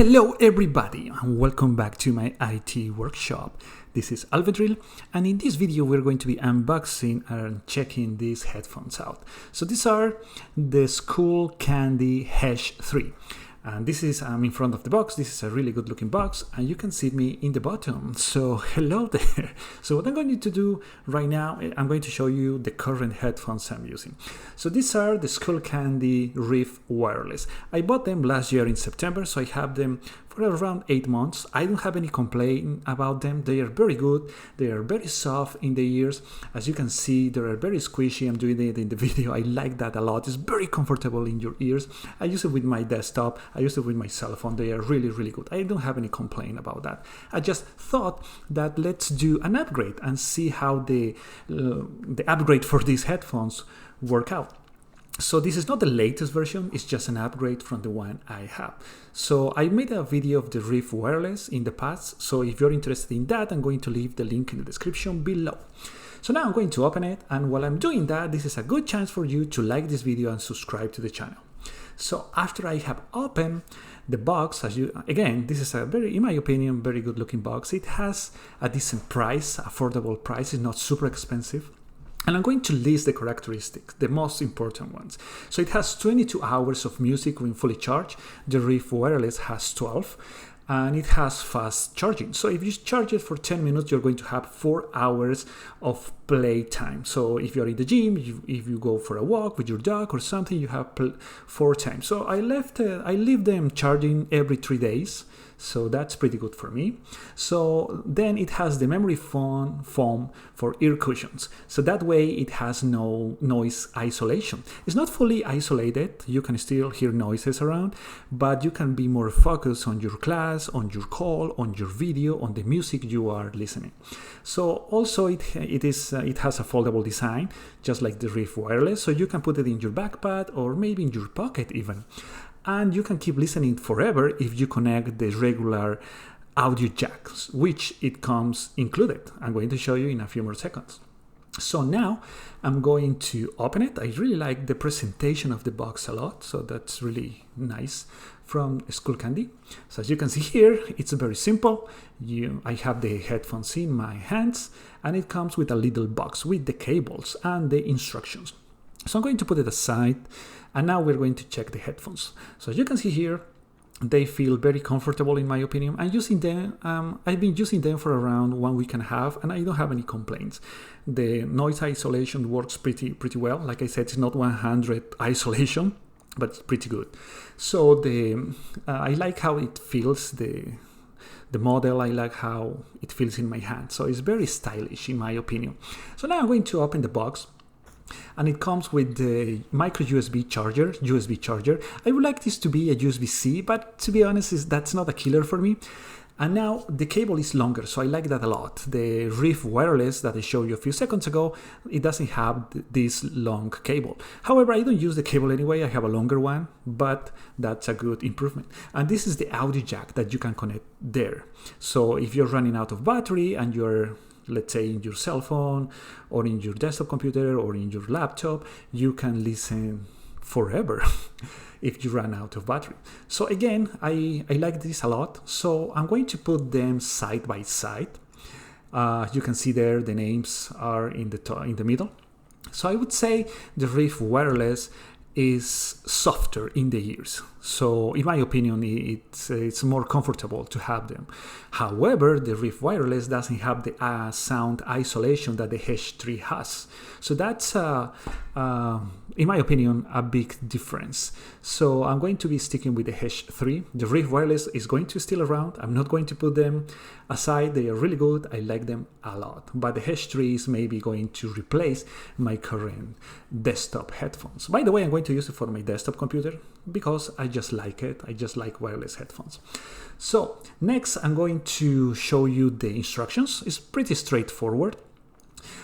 Hello everybody and welcome back to my IT workshop. This is Alvedril, and in this video we're going to be unboxing and checking these headphones out. So these are the Skullcandy Hesh 3. And this is, I'm in front of the box. This is a really good looking box and you can see me in the bottom. So hello there. So what I'm going to do right now, I'm going to show you the current headphones I'm using. So these are the Skullcandy Riff wireless. I bought them last year in September, so I have them for around 8 months. I don't have any complaint about them. They are very good. They are very soft in the ears. As you can see, they are very squishy. I'm doing it in the video. I like that a lot. It's very comfortable in your ears. I use it with my desktop. I use it with my cell phone. They are really, really good. I don't have any complaint about that. I just thought that let's do an upgrade and see how the upgrade for these headphones work out. So this is not the latest version, it's just an upgrade from the one I have. So I made a video of the Riff wireless in the past, so if you're interested in that, I'm going to leave the link in the description below. So now I'm going to open it, and while I'm doing that, this is a good chance for you to like this video and subscribe to the channel. So after I have opened the box, again, this is a very, in my opinion, very good looking box. It has a decent price, affordable price, it's not super expensive. And I'm going to list the characteristics, the most important ones. So it has 22 hours of music when fully charged. The Riff wireless has 12, and it has fast charging. So if you charge it for 10 minutes, you're going to have 4 hours of play time. So if you're in the gym, if you go for a walk with your dog or something, you have 4 times. So I leave them charging every 3 days. So that's pretty good for me. So then it has the memory foam for ear cushions. So that way it has no noise isolation. It's not fully isolated. You can still hear noises around, but you can be more focused on your class, on your call, on your video, on the music you are listening. So also it has a foldable design, just like the Riff wireless. So you can put it in your backpack or maybe in your pocket even. And you can keep listening forever if you connect the regular audio jacks, which it comes included. I'm going to show you in a few more seconds. So now I'm going to open it. I really like the presentation of the box a lot, so that's really nice from Skullcandy. So as you can see here, it's very simple. I have the headphones in my hands, and it comes with a little box with the cables and the instructions. So I'm going to put it aside, and now we're going to check the headphones. So as you can see here, they feel very comfortable in my opinion. I'm using them, I've been using them for around 1.5 weeks, and I don't have any complaints. The noise isolation works pretty well. Like I said, it's not 100 isolation, but it's pretty good. So I like how it feels, the model. I like how it feels in my hand. So it's very stylish in my opinion. So now I'm going to open the box. And it comes with the micro USB charger. I would like this to be a USB-C, but to be honest, that's not a killer for me. And now the cable is longer, so I like that a lot. The Riff wireless that I showed you a few seconds ago, it doesn't have this long cable. However, I don't use the cable anyway. I have a longer one, but that's a good improvement. And this is the audio jack that you can connect there. So if you're running out of battery and you're, let's say, in your cell phone or in your desktop computer or in your laptop, you can listen forever if you run out of battery. So again, I like this a lot. So I'm going to put them side by side. You can see there the names are in the middle. So I would say the Riff wireless is softer in the ears. So in my opinion, it's more comfortable to have them. However, the Riff wireless doesn't have the sound isolation that the Hesh 3 has. So that's, in my opinion, a big difference. So I'm going to be sticking with the Hesh 3. The Riff wireless is going to still around. I'm not going to put them aside. They are really good. I like them a lot. But the Hesh 3 is maybe going to replace my current desktop headphones. By the way, I'm going to use it for my desktop computer because I just like it. I just like wireless headphones. So next, I'm going to show you the instructions. It's pretty straightforward.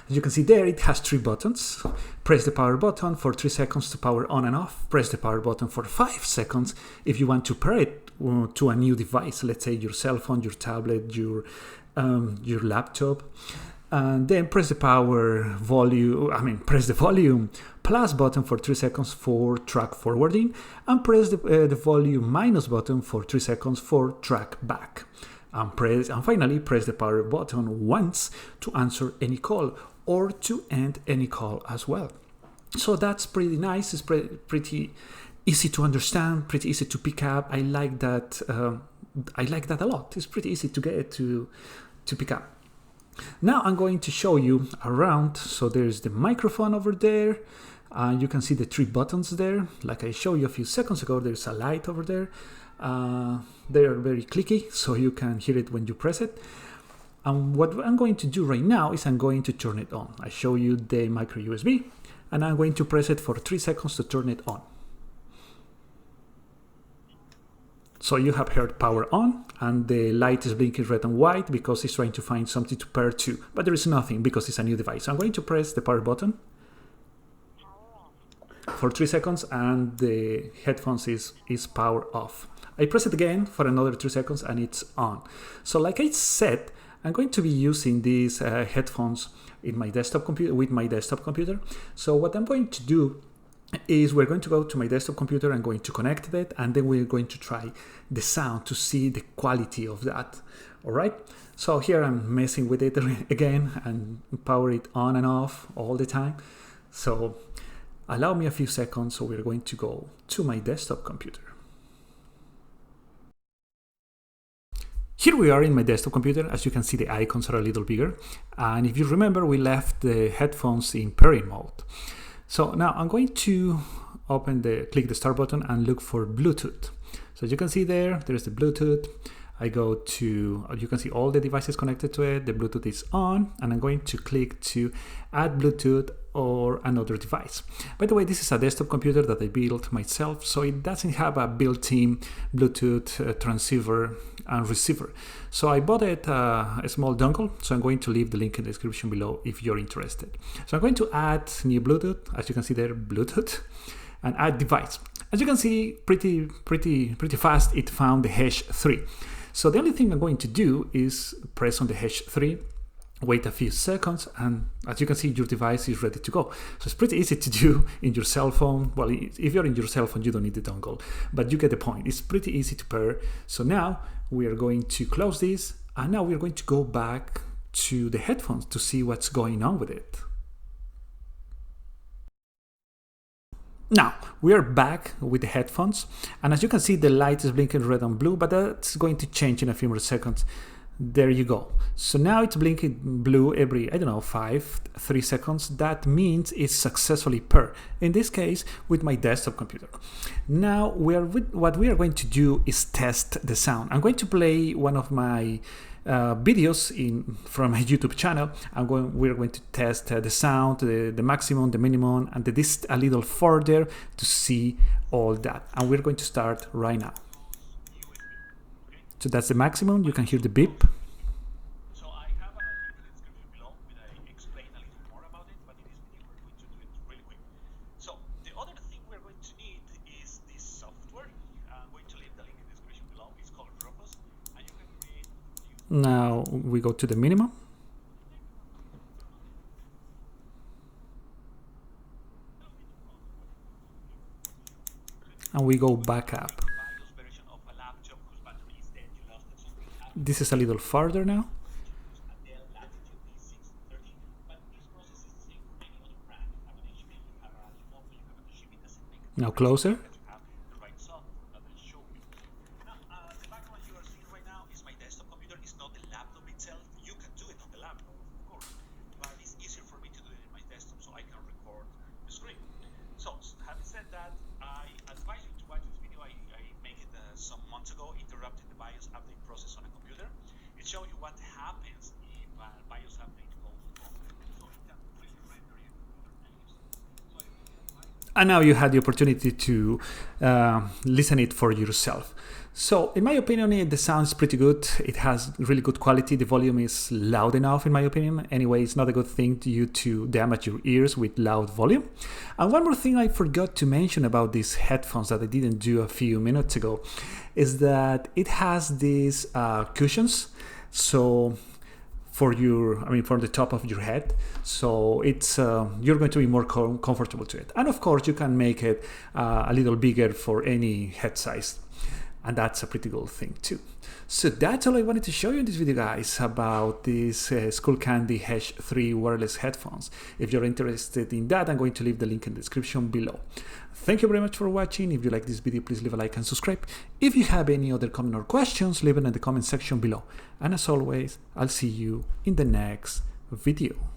As you can see there, it has 3 buttons. Press the power button for 3 seconds to power on and off. Press the power button for 5 seconds if you want to pair it to a new device. Let's say your cell phone, your tablet, your laptop. and then press the press the volume plus button for 3 seconds for track forwarding, and press the volume minus button for 3 seconds for track back. And finally press the power button once to answer any call or to end any call as well. So that's pretty nice. It's pretty easy to understand, pretty easy to pick up. I like that. I like that a lot. It's pretty easy to get to pick up. Now I'm going to show you around. So there's the microphone over there. You can see the 3 buttons there. Like I showed you a few seconds ago, there's a light over there. They are very clicky, so you can hear it when you press it. And what I'm going to do right now is I'm going to turn it on. I show you the micro USB, and I'm going to press it for 3 seconds to turn it on. So you have heard power on, and the light is blinking red and white because it's trying to find something to pair to, but there is nothing because it's a new device. So I'm going to press the power button for 3 seconds, and the headphones is power off. I press it again for another 3 seconds and it's on. So like I said, I'm going to be using these headphones in my desktop computer with my desktop computer. So what I'm going to do is we're going to go to my desktop computer. I'm going to connect it, and then we're going to try the sound to see the quality of that. All right. So here I'm messing with it again and power it on and off all the time. So allow me a few seconds. So we're going to go to my desktop computer. Here we are in my desktop computer. As you can see, the icons are a little bigger. And if you remember, we left the headphones in pairing mode. So now I'm going to click the start button and look for Bluetooth. So as you can see there's the Bluetooth. I go to, you can see all the devices connected to it. The Bluetooth is on, and I'm going to click to add Bluetooth or another device. By the way, this is a desktop computer that I built myself, so it doesn't have a built-in Bluetooth transceiver and receiver. So I bought it a small dongle, so I'm going to leave the link in the description below if you're interested. So I'm going to add new Bluetooth, as you can see there, Bluetooth, and add device. As you can see, pretty fast, it found the Hesh 3. So the only thing I'm going to do is press on the Hesh 3, wait a few seconds, and as you can see, your device is ready to go. So it's pretty easy to do in your cell phone. Well, if you're in your cell phone, you don't need the dongle, but you get the point. It's pretty easy to pair. So now we are going to close this, and now we're going to go back to the headphones to see what's going on with it. Now, we are back with the headphones, and as you can see, the light is blinking red and blue, but that's going to change in a few more seconds. There you go. So now it's blinking blue every, 3 seconds. That means it's successfully paired. In this case, with my desktop computer. Now, what we are going to do is test the sound. I'm going to play one of my videos from my YouTube channel. We're going to test the sound, the maximum, the minimum, and the distance a little further to see all that. And we're going to start right now. So that's the maximum. You can hear the beep. So I have a link in the description below where I explain a little more about it, but in this video we're going to do it really quick. So the other thing we're going to need is this software. I'm going to leave the link in the description below. It's called Riff, and you can create. Now we go to the minimum. And we go back up. This is a little farther now. Now closer. The background you are seeing right now is my desktop computer. It's not the laptop itself. You can do it on the laptop, of course, but it's easier for me to do it in my desktop so I can record the screen. So, having said that, I advise you to watch this video. I made it some months ago, interrupting the BIOS update process on a computer. It shows you what happens if a BIOS update goes wrong. So it can really render your computer. And now you had the opportunity to listen it for yourself. So in my opinion, the sound is pretty good. It has really good quality. The volume is loud enough in my opinion. Anyway, it's not a good thing to you to damage your ears with loud volume. And one more thing I forgot to mention about these headphones that I didn't do a few minutes ago is that it has these cushions. So for for the top of your head, so it's you're going to be more comfortable to it. And of course you can make it a little bigger for any head size, and that's a pretty cool thing too. So that's all I wanted to show you in this video, guys, about these Skullcandy Hesh 3 wireless headphones. If you're interested in that, I'm going to leave the link in the description below. Thank you very much for watching. If you like this video, please leave a like and subscribe. If you have any other comment or questions, leave it in the comment section below. And as always, I'll see you in the next video.